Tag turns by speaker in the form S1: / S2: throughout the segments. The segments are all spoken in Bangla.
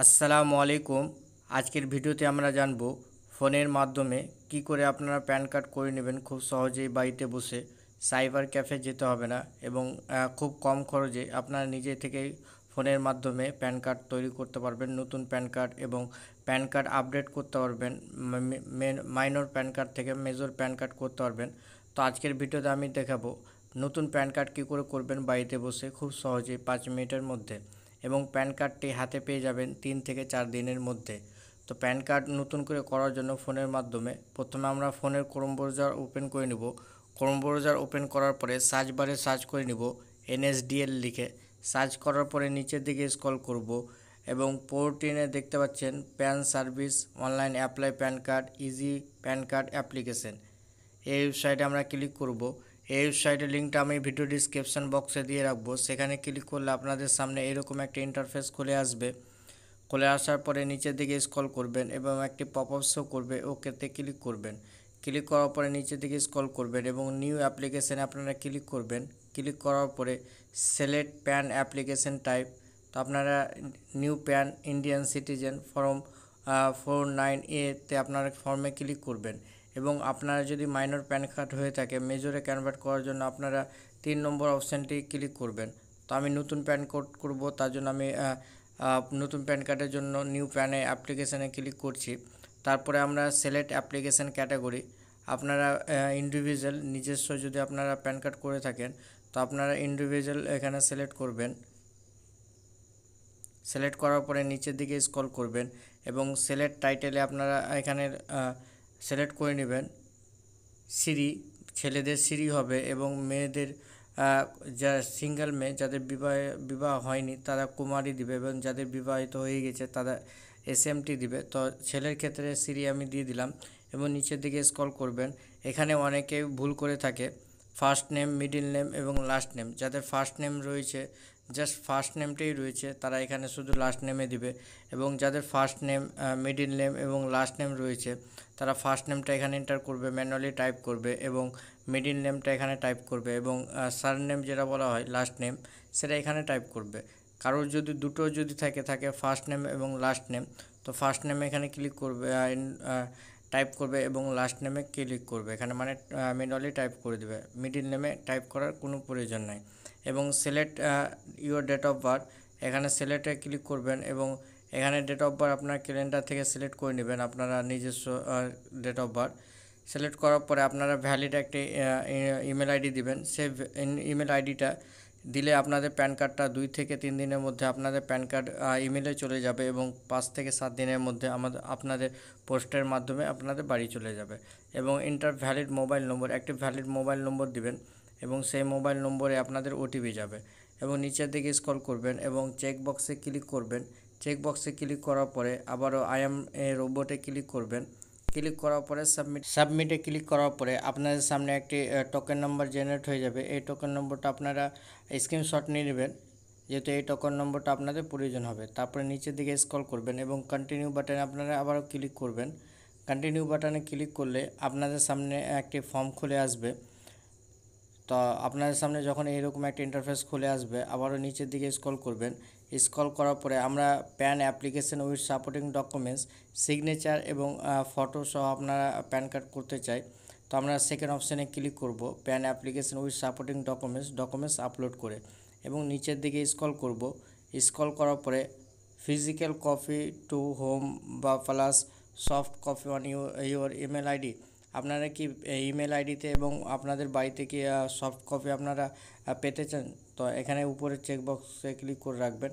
S1: আসসালামু আলাইকুম। আজকের ভিডিওতে আমরা জানব ফোনের মাধ্যমে কি করে আপনারা প্যান কার্ড করে নেবেন খুব সহজেই বাড়িতে বসে। সাইবার ক্যাফে যেতে হবে না এবং খুব কম খরচে আপনারা নিজে থেকেই ফোনের মাধ্যমে প্যান কার্ড তৈরি করতে পারবেন, নতুন প্যান কার্ড এবং প্যান কার্ড আপডেট করতে পারবেন। মাইনর প্যান কার্ড থেকে মেজর প্যান কার্ড করতে পারবেন। তো আজকের ভিডিওতে আমি দেখাবো নতুন প্যান কার্ড কী করে করবেন বাড়িতে বসে খুব সহজেই 5 মিনিটের মধ্যে, এবং প্যান কার্ডটি হাতে পেয়ে যাবেন 3 থেকে 4 দিনের মধ্যে। তো প্যান কার্ড নতুন করে করার জন্য ফোনের মাধ্যমে প্রথমে আমরা ফোনের ক্রোম ব্রাউজার ওপেন করে নিব। ক্রোম ব্রাউজার ওপেন করার পরে সার্চ বারে সার্চ করে নিব NSDL লিখে। সার্চ করার পরে নিচের দিকে স্ক্রল করব এবং পোর্টিনে দেখতে পাচ্ছেন pan service, online apply pan card, easy pan card application. এই ওয়েবসাইটে আমরা ক্লিক করব। এই ওয়েবসাইটের লিঙ্কটা আমি ভিডিও ডিসক্রিপশন বক্সে দিয়ে রাখবো। সেখানে ক্লিক করলে আপনাদের সামনে এরকম একটা ইন্টারফেস খুলে আসবে। খুলে আসার পরে নিচের দিকে স্ক্রল করবেন এবং একটি পপআপ শো করবে, ওকেতে ক্লিক করবেন। ক্লিক করার পরে নিচের দিকে স্ক্রল করবেন এবং নিউ অ্যাপ্লিকেশানে আপনারা ক্লিক করবেন। ক্লিক করার পরে সিলেক্ট প্যান অ্যাপ্লিকেশন টাইপ। তো আপনারা new PAN Indian citizen form 49A-তে আপনারা ফর্মে ক্লিক করবেন এবং আপনারা যদি মাইনর প্যান কার্ড হয়ে থাকে মেজরে কনভার্ট করার জন্য আপনারা 3 নম্বর অপশানটি ক্লিক করবেন। তো আমি নতুন প্যান কার্ড করব, তার জন্য আমি নতুন প্যান কার্ডের জন্য নিউ প্যানে অ্যাপ্লিকেশানে ক্লিক করছি। তারপরে আমরা সিলেক্ট অ্যাপ্লিকেশান ক্যাটাগরি। আপনারা ইন্ডিভিজুয়াল নিজস্ব যদি আপনারা প্যান কার্ড করে থাকেন তো আপনারা ইন্ডিভিজুয়াল এখানে সিলেক্ট করবেন। সিলেক্ট করার পরে নিচের দিকে স্ক্রল করবেন এবং সিলেক্ট টাইটেলে আপনারা এখানে সিলেক্ট করে নেবেন সিরি। ছেলেদের সিরি হবে এবং মেয়েদের যা সিঙ্গেল মেয়ে যাদের বিবাহ হয়নি তারা কুমারী দিবে এবং যাদের বিবাহিত হয়ে গেছে তারা SMT দিবে। তো ছেলের ক্ষেত্রে সিরি আমি দিয়ে দিলাম এবং নিচের দিকে স্ক্রল করবেন। এখানে অনেকে ভুল করে থাকে, ফার্স্ট নেম, মিডিল নেম এবং লাস্ট নেম। যাদের ফার্স্ট নেম রয়েছে, জাস্ট ফার্স্ট নেমটাই রয়েছে, তারা এখানে শুধু লাস্ট নেমে দিবে, এবং যাদের ফার্স্ট নেম, মিডিল নেম এবং লাস্ট নেম রয়েছে তারা ফার্স্ট নেমটা এখানে এন্টার করবে, ম্যানুয়ালি টাইপ করবে এবং মিডিল নেমটা এখানে টাইপ করবে এবং সারনেম যেটা বলা হয় লাস্ট নেম সেটা এখানে টাইপ করবে। কারোর যদি দুটো যদি থাকে ফার্স্ট নেম এবং লাস্ট নেম, তো ফার্স্ট নেমে এখানে ক্লিক করবে, টাইপ করবে এবং লাস্ট নেমে ক্লিক করবে এখানে, মানে ম্যানুয়ালি টাইপ করে দেবে। মিডিল নেমে টাইপ করার কোনো প্রয়োজন নাই। এবং select your date of birth, এখানে সিলেক্টে ক্লিক করবেন এবং এখানে ডেট অফ বার্থ আপনার ক্যালেন্ডার থেকে সিলেক্ট করে নেবেন আপনারা নিজস্ব ডেট অফ বার্থ। সিলেক্ট করার পরে আপনারা ভ্যালিড একটি ইমেল আইডি দিবেন। সেই ইমেল আইডিটা দিলে আপনাদের প্যান কার্ডটা 2 থেকে 3 দিনের মধ্যে আপনাদের প্যান কার্ড ইমেলে চলে যাবে এবং 5 থেকে 7 দিনের মধ্যে আপনাদের পোস্টের মাধ্যমে আপনাদের বাড়ি চলে যাবে। এবং ইন্টার ভ্যালিড মোবাইল নম্বর, একটি ভ্যালিড মোবাইল নম্বর দিবেন এবং সেই মোবাইল নম্বরে আপনাদের OTP যাবে। এবং নিচের দিকে স্ক্রল করবেন এবং চেক বক্সে ক্লিক করবেন। চেক বক্সে ক্লিক করার পরে আবারও আই এম এ রোবটে ক্লিক করবেন। ক্লিক করার পরে সাবমিটে ক্লিক করার পরে আপনাদের সামনে একটি টোকেন নাম্বার জেনারেট হয়ে যাবে। এই টোকেন নম্বরটা আপনারা স্ক্রিনশট নিয়ে নেবেন, যেহেতু এই টোকেন নম্বরটা আপনাদের প্রয়োজন হবে। তারপরে নিচের দিকে স্ক্রল করবেন এবং কন্টিনিউ বাটনে আপনারা আবারও ক্লিক করবেন। কন্টিনিউ বাটনে ক্লিক করলে আপনাদের সামনে একটি ফর্ম খুলে আসবে। তো আপনাদের সামনে যখন এইরকম একটা ইন্টারফেস খুলে আসবে আবারও নিচের দিকে স্ক্রল করবেন। স্ক্রল করার পরে আমরা pan application with supporting documents, signature এবং ফটো সহ আপনারা প্যান কার্ড করতে চাই। তো আমরা সেকেন্ড অপশানে ক্লিক করব, pan application with supporting documents upload করে, এবং নিচের দিকে স্ক্রল করব। স্ক্রল করার পরে ফিজিক্যাল কপি টু হোম বা plus soft copy on your email ID, আপনারা কি ইমেল আইডিতে এবং আপনাদের বাড়িতে কি সফট কপি আপনারা পেতে চান? তো এখানে উপরে চেকবক্সে ক্লিক করে রাখবেন।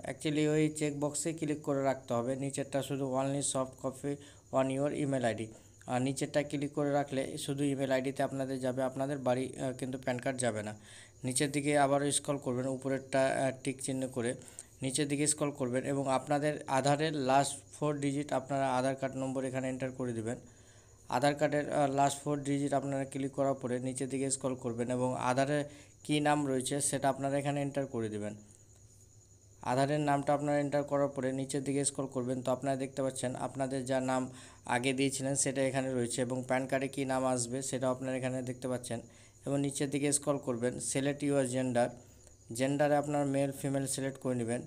S1: অ্যাকচুয়ালি ওই চেকবক্সে ক্লিক করে রাখতে হবে, নিচেরটা শুধু only soft copy on your email ID. আর নিচেরটা ক্লিক করে রাখলে শুধু ইমেল আইডিতে আপনাদের যাবে, আপনাদের বাড়ি কিন্তু প্যান কার্ড যাবে না। নিচের দিকে আবারও স্ক্রল করবেন, উপরেরটা টিক চিহ্ন করে নিচের দিকে স্ক্রল করবেন এবং আপনাদের আধারের লাস্ট 4 ডিজিট আপনারা আধার কার্ড নম্বর এখানে এন্টার করে দিবেন। আধার কার্ডের লাস্ট 4 ডিজিট আপনারা ক্লিক করার পরে নিচের দিকে স্ক্রল করবেন এবং আধারে কী নাম রয়েছে সেটা আপনারা এখানে এন্টার করে দেবেন। আধারের নামটা আপনারা এন্টার করার পরে নিচের দিকে স্ক্রল করবেন। তো আপনারা দেখতে পাচ্ছেন আপনাদের যা নাম আগে দিয়েছিলেন সেটা এখানে রয়েছে এবং প্যান কার্ডে কী নাম আসবে সেটাও আপনারা এখানে দেখতে পাচ্ছেন। এবং নিচের দিকে স্ক্রল করবেন, সিলেক্ট ইউর জেন্ডারে আপনার মেল ফিমেল সিলেক্ট করে নেবেন।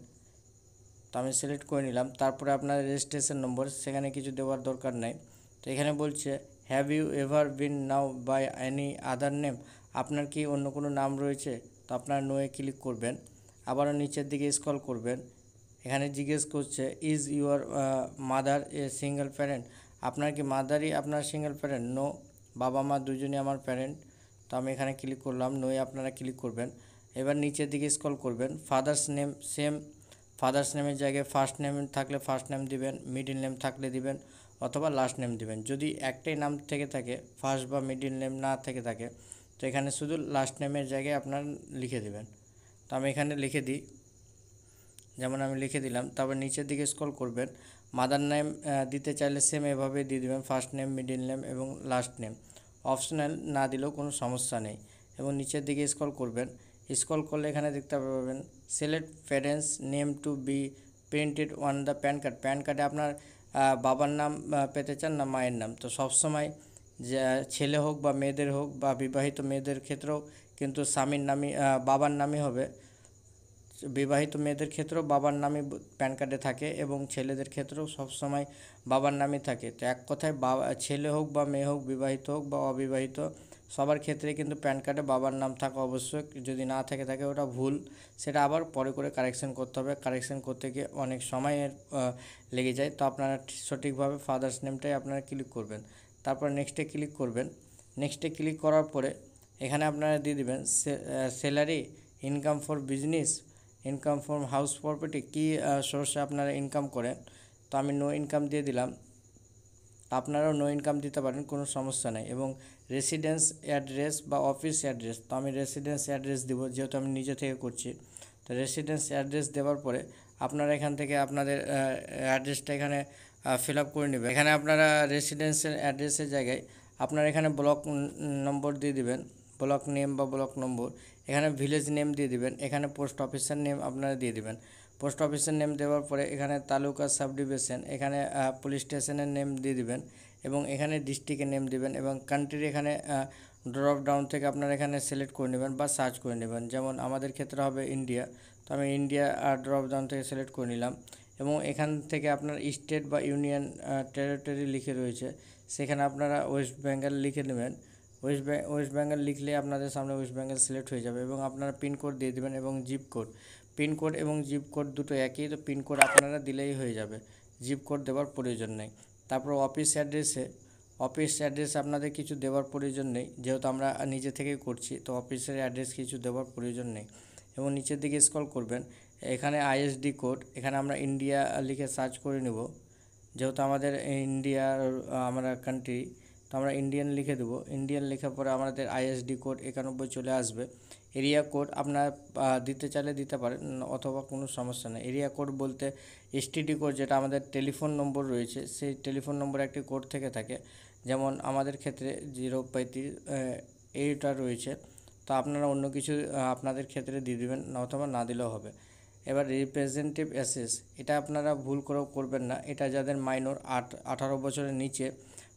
S1: তো আমি সিলেক্ট করে নিলাম। তারপরে আপনার রেজিস্ট্রেশন নম্বর, সেখানে কিছু দেওয়ার দরকার নাই। তো এখানে বলছে have you ever been known by any other name, আপনার কি অন্য কোনো নাম রয়েছে? তো আপনার নোয়ে ক্লিক করবেন। আবারও নিচের দিকে স্ক্রল করবেন। এখানে জিজ্ঞেস করছে is your mother a single parent, আপনার কি মাদারই আপনার সিঙ্গেল প্যারেন্ট? নো, বাবা মা দুজনই আমার প্যারেন্ট। তো আমি এখানে ক্লিক করলাম, নোয়ে আপনারা ক্লিক করবেন। এবার নিচের দিকে স্ক্রল করবেন, ফাদার্স নেম সেম, ফাদার্স নেমের জায়গায় ফার্স্ট নেম থাকলে ফার্স্ট নেম দিবেন, মিডিল নেম থাকলে দিবেন, অথবা লাস্ট নেম দিবেন। যদি একটাই নাম থেকে থাকে, ফার্স্ট বা মিডিল নেম না থেকে থাকে, তো এখানে শুধু লাস্ট নেমের জায়গায় আপনার লিখে দেবেন। তো আমি এখানে লিখে দিই, যেমন আমি লিখে দিলাম। তারপর নিচের দিকে স্ক্রল করবেন, মাদার নেম দিতে চাইলে সেম এভাবে দিয়ে দেবেন, ফার্স্ট নেম, মিডিল নেম এবং লাস্ট নেম। অপশনাল না দিলেও কোনো সমস্যা নেই। এবং নিচের দিকে স্ক্রল করবেন, স্ক্রল করলে এখানে দেখতে পাবেন select parents name to be printed on the PAN card, PAN কার্ডে আপনার বাবার নাম পেতে চান না মায়ের নাম। তো সবসময় যে ছেলে হোক বা মেয়েদের হোক বা বিবাহিত মেয়েদের ক্ষেত্রেও কিন্তু স্বামীর নামই বাবার নামই হবে। বিবাহিত মেয়েদের ক্ষেত্রেও বাবার নামই প্যান কার্ডে থাকে এবং ছেলেদের ক্ষেত্রেও সবসময় বাবার নামই থাকে। তো এক কথায় বাবা, ছেলে হোক বা মেয়ে হোক, বিবাহিত হোক বা অবিবাহিত, সবার ক্ষেত্রে কিন্তু প্যান কার্ডে বাবার নাম থাকা আবশ্যক। যদি না থাকে ওটা ভুল, সেটা আবার পরে করে কারেকশন করতে হবে। কারেকশন করতে গিয়ে অনেক সময়ের লেগে যায়। তো আপনারা সঠিকভাবে ফাদার্স নেমটাই আপনারা ক্লিক করবেন। তারপর নেক্সটে ক্লিক করবেন। নেক্সটে ক্লিক করার পরে এখানে আপনারা দিয়ে দেবেন salary, income for business, income from house property, কী সোর্সে আপনারা ইনকাম করেন। তো আমি নো ইনকাম দিয়ে দিলাম। আপনারাও নো ইনকাম দিতে পারেন, কোনো সমস্যা নেই। এবং রেসিডেন্স অ্যাড্রেস বা অফিস অ্যাড্রেস, তো আমি রেসিডেন্স অ্যাড্রেস দিব, যেহেতু আমি নিজে থেকে করছি। তো রেসিডেন্স অ্যাড্রেস দেওয়ার পরে আপনারা এখান থেকে আপনাদের অ্যাড্রেসটা এখানে ফিল আপ করে নেবেন। এখানে আপনারা রেসিডেন্সের অ্যাড্রেসের জায়গায় আপনারা এখানে ব্লক নম্বর দিয়ে দিবেন, ব্লক নেম বা ব্লক নম্বর। এখানে ভিলেজ নেম দিয়ে দিবেন। এখানে পোস্ট অফিসের নেম আপনারা দিয়ে দিবেন। পোস্ট অফিসের নেম দেওয়ার পরে এখানে তালুকা সাব ডিভিশন, এখানে পুলিশ স্টেশনের নেম দিয়ে দিবেন এবং এখানে ডিস্ট্রিক্টের নেম দিবেন এবং কান্ট্রি এখানে ড্রপ ডাউন থেকে আপনারা এখানে সিলেক্ট করে নেবেন বা সার্চ করে নেবেন। যেমন আমাদের ক্ষেত্রে হবে ইন্ডিয়া, তো আমি ইন্ডিয়া ড্রপ ডাউন থেকে সিলেক্ট করে নিলাম। এবং এখান থেকে আপনার স্টেট বা ইউনিয়ন টেরিটরি লিখে রয়েছে, সেখানে আপনারা ওয়েস্ট বেঙ্গল লিখে নেবেন। ওয়েস্ট বেঙ্গল লিখলে আপনাদের সামনে ওয়েস্ট বেঙ্গল সিলেক্ট হয়ে যাবে এবং আপনারা পিনকোড দিয়ে দেবেন এবং জিপ কোড। পিনকোড এবং জিপ কোড দুটো একই, তো পিনকোড আপনারা দিলেই হয়ে যাবে, জিপ কোড দেওয়ার প্রয়োজন নেই। তারপর অফিস অ্যাড্রেসে আপনাদের কিছু দেওয়ার প্রয়োজন নেই, যেহেতু আমরা নিজে থেকেই করছি, তো অফিসের অ্যাড্রেস কিছু দেওয়ার প্রয়োজন নেই। এবং নিচের দিকে স্ক্রল করবেন, এখানে আইএসডি কোড, এখানে আমরা ইন্ডিয়া লিখে সার্চ করে নেব, যেহেতু আমাদের ইন্ডিয়ার আমরা কান্ট্রি, তো আমরা ইন্ডিয়ান লিখে দেবো। ইন্ডিয়ান লেখার পরে আমাদের আইএসডি কোড 91 চলে আসবে। এরিয়া কোড আপনার দিতে চাইলে দিতে পারেন, অথবা কোনো সমস্যা নেই। এরিয়া কোড বলতে এসটিডি কোড, যেটা আমাদের টেলিফোন নম্বর রয়েছে, সেই টেলিফোন নম্বরে একটি কোড থেকে থাকে। যেমন আমাদের ক্ষেত্রে 035 এইটা রয়েছে, তো আপনারা অন্য কিছু আপনাদের ক্ষেত্রে দিয়ে দেবেন, অথবা না দিলেও হবে। এবার রিপ্রেজেন্টেটিভ অ্যাসেস, এটা আপনারা ভুল করেও করবেন না। এটা যাদের মাইনর 18 বছরের নিচে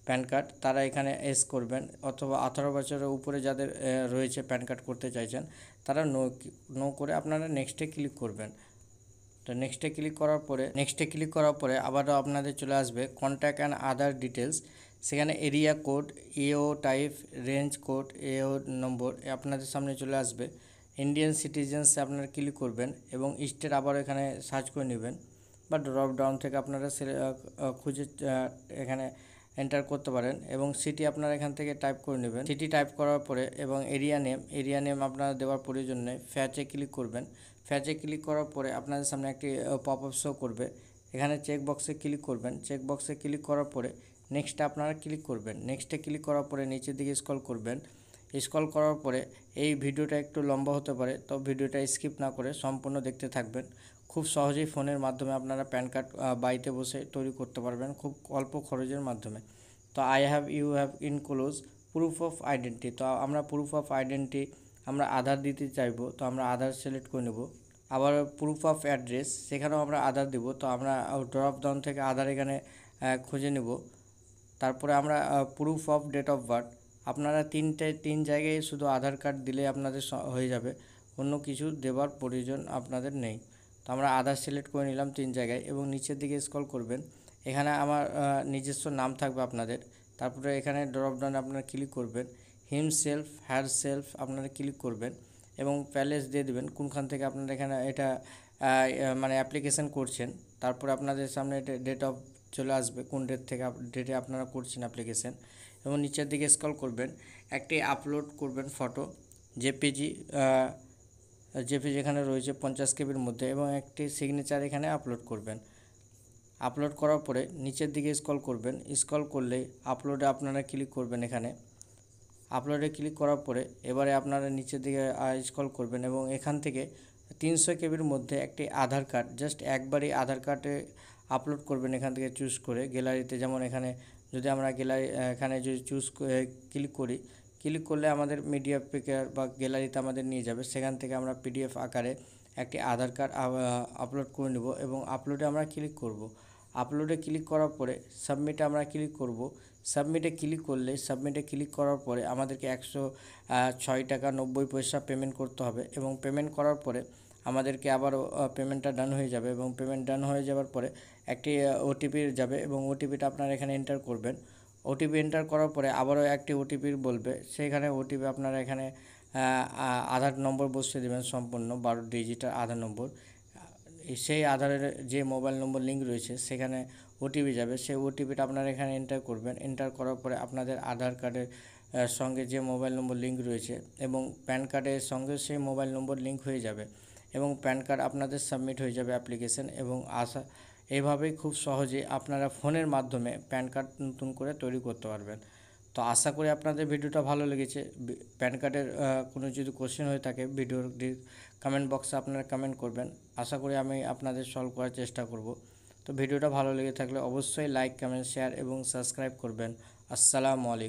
S1: প্যান কার্ড, তারা এখানে এস করবেন, অথবা 18 বছরের উপরে যাদের রয়েছে প্যান কার্ড করতে চাইছেন, তারা নো করে আপনারা নেক্সটে ক্লিক করবেন। তো নেক্সটে ক্লিক করার পরে আবারও আপনাদের চলে আসবে কন্ট্যাক্ট অ্যান্ড আদার ডিটেলস, সেখানে এরিয়া কোড, এও টাইপ, রেঞ্জ কোড, এও নম্বর আপনাদের সামনে চলে আসবে। ইন্ডিয়ান সিটিজেন্সে আপনারা ক্লিক করবেন এবং স্টেট আবার এখানে সার্চ করে নেবেন বা ড্রপ ডাউন থেকে আপনারা খুঁজে এখানে এন্টার করতে পারেন এবং সিটি আপনারা এখান থেকে টাইপ করে নেবেন। সিটি টাইপ করার পরে এবং এরিয়া নেম আপনারা দেওয়ার প্রয়োজন নেই। ফ্যাচে ক্লিক করবেন। ফ্যাচে ক্লিক করার পরে আপনাদের সামনে একটি পপ আপ শো করবে, এখানে চেক বক্সে ক্লিক করবেন। চেক বক্সে ক্লিক করার পরে নেক্সটে আপনারা ক্লিক করবেন। নেক্সটে ক্লিক করার পরে নিচের দিকে স্ক্রল করবেন। স্ক্রল করার পরে এই ভিডিওটা একটু লম্বা হতে পারে, তো ভিডিওটা স্কিপ না করে সম্পূর্ণ দেখতে থাকবেন। খুব সহজেই ফোনের মাধ্যমে আপনারা প্যান কার্ড বাড়িতে বসে তৈরি করতে পারবেন খুব অল্প খরচের মাধ্যমে। তো you have enclose proof of identity, তো আমরা প্রুফ অফ আইডেন্টি আমরা আধার দিতে চাইবো, তো আমরা আধার সিলেক্ট করে নেব। আবার প্রুফ অফ অ্যাড্রেস, সেখানেও আমরা আধার দেব, তো আমরা ড্রপ ডাউন থেকে আধার এখানে খুঁজে নেব। তারপরে আমরা proof of date of birth, আপনারা তিন জায়গায় শুধু আধার কার্ড দিলে আপনাদের হয়ে যাবে, অন্য কিছু দেওয়ার প্রয়োজন আপনাদের নেই। তো তো আমরা আধার সিলেক্ট করে নিলাম 3 জায়গায় এবং নিচের দিকে স্ক্রল করবেন। এখানে আমার নিজস্ব নাম থাকবে আপনাদের। তারপরে এখানে ড্রপ ডাউনে আপনারা ক্লিক করবেন, হিমসেলফ হার সেলফ আপনারা ক্লিক করবেন এবং প্যালেস দিয়ে দেবেন কোনখান থেকে আপনারা এখানে এটা মানে অ্যাপ্লিকেশান করছেন। তারপরে আপনাদের সামনে এটা ডেট অফ চলে আসবে, কোন ডেট থেকে ডেটে আপনারা করছেন অ্যাপ্লিকেশান, এবং নিচের দিকে স্ক্রল করবেন, একটি আপলোড করবেন ফটো জেপিজি এখানে রয়েছে 50 কেবির মধ্যে, এবং একটি সিগনেচার এখানে আপলোড করবেন। আপলোড করার পরে নিচের দিকে স্ক্রল করবেন, স্ক্রল করলেই আপলোডে আপনারা ক্লিক করবেন। এখানে আপলোডে ক্লিক করার পরে এবারে আপনারা নিচের দিকে স্ক্রল করবেন এবং এখান থেকে 300 কেবির মধ্যে একটি আধার কার্ড, জাস্ট একবারই আধার কার্ডে আপলোড করবেন এখান থেকে চুজ করে গ্যালারিতে। যেমন এখানে যদি আমরা এখানে যদি ক্লিক করি, ক্লিক করলে আমাদের মিডিয়া পিকার বা গ্যালারিতে আমাদের নিয়ে যাবে। সেখান থেকে আমরা পিডিএফ আকারে একটি আধার কার্ড আপলোড করে নেব এবং আপলোডে আমরা ক্লিক করব। আপলোডে ক্লিক করার পরে সাবমিটে আমরা ক্লিক করব। সাবমিটে ক্লিক করার পরে আমাদেরকে 106 টাকা 90 পয়সা পেমেন্ট করতে হবে এবং পেমেন্ট করার পরে আমাদেরকে আবারও পেমেন্টটা ডান হয়ে যাবে এবং পেমেন্ট ডান হয়ে যাওয়ার পরে একটি ওটিপি যাবে এবং ওটিপিটা আপনারা এখানে এন্টার করবেন। ওটিপি এন্টার করার পরে আবারও একটি ওটিপি বলবে, সেখানে ওটিপি আপনারা এখানে আধার নম্বর বসিয়ে দেবেন, সম্পূর্ণ 12 ডিজিটের আধার নম্বর। সেই আধারের যে মোবাইল নম্বর লিঙ্ক রয়েছে সেখানে ওটিপি যাবে, সেই ওটিপিটা আপনারা এখানে এন্টার করবেন। এন্টার করার পরে আপনাদের আধার কার্ডের সঙ্গে যে মোবাইল নম্বর লিঙ্ক রয়েছে এবং প্যান কার্ডের সঙ্গে সেই মোবাইল নম্বর লিঙ্ক হয়ে যাবে এবং প্যান কার্ড আপনাদের সাবমিট হয়ে যাবে অ্যাপ্লিকেশন। এবং এভাবেই খুব সহজে আপনারা ফোনের মাধ্যমে প্যান কার্ড নতুন করে তৈরি করতে পারবেন। তো আশা করি আপনাদের ভিডিওটা ভালো লেগেছে। প্যান কার্ডের কোনো যদি কোশ্চেন হয়ে থাকে ভিডিওর কমেন্ট বক্সে আপনারা কমেন্ট করবেন, আশা করি আমি আপনাদের সলভ করার চেষ্টা করব। তো ভিডিওটা ভালো লেগে থাকলে অবশ্যই লাইক, কমেন্ট, শেয়ার এবং সাবস্ক্রাইব করবেন। আসসালামু আলাইকুম।